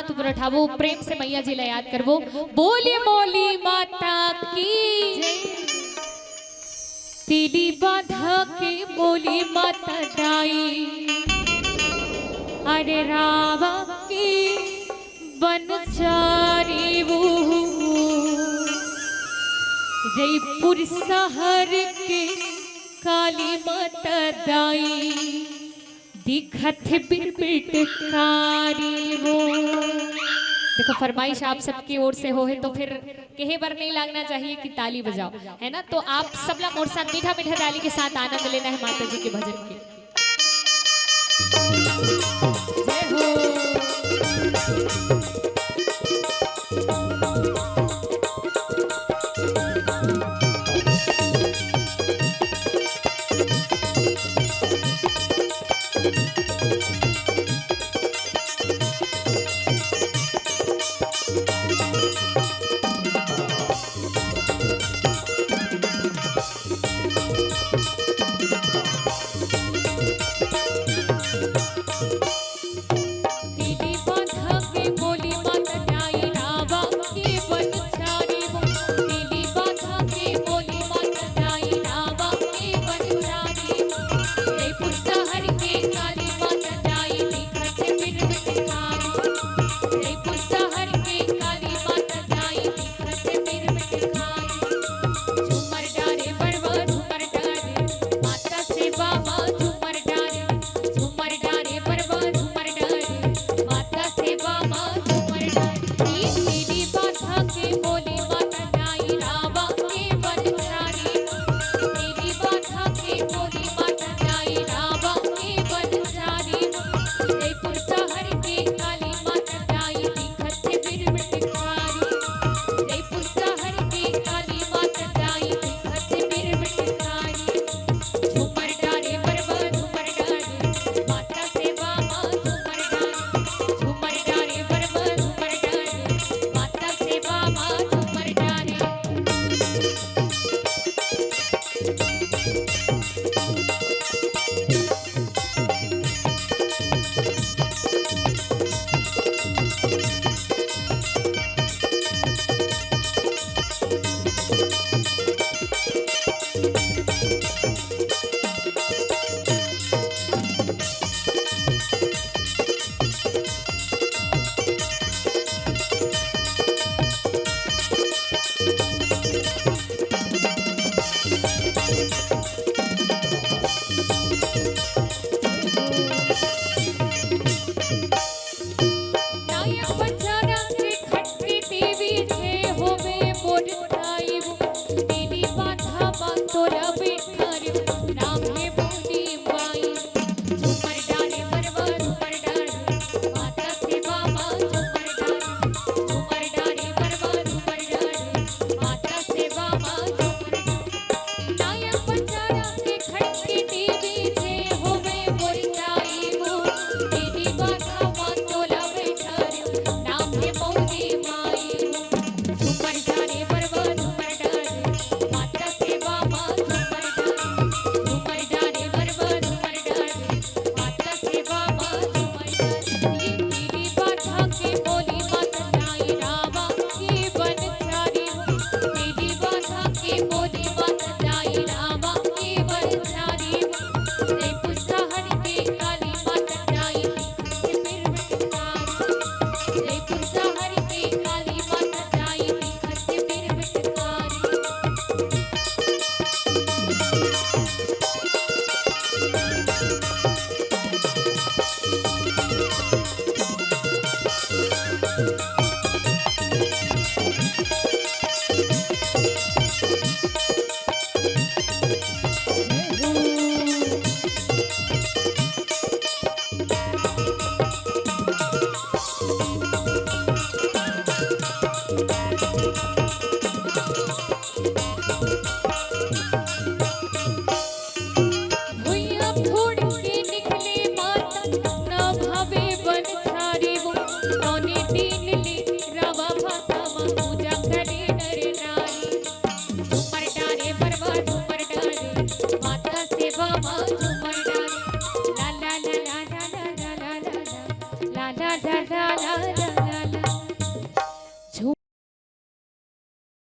हाथ ऊपर उठावो, प्रेम से मैया जी ला याद करवो। बोली मोली माता की तीली बाधा के बोली माता दाई, अरे रावा की बनचारी वो जयपुर शहर के काली माता दाई, दिखत बिरबिटकारी वो। देखो फरमाइश आप सबकी ओर से हो है तो फिर कहे बार नहीं लगना चाहिए कि ताली बजाओ, है ना। तो आप सब लोग मोर साथ मीठा मीठा ताली के साथ आनंद लेना है माता जी के भजन के। जय हो। निकले माता न भावे बन सारी वो नौने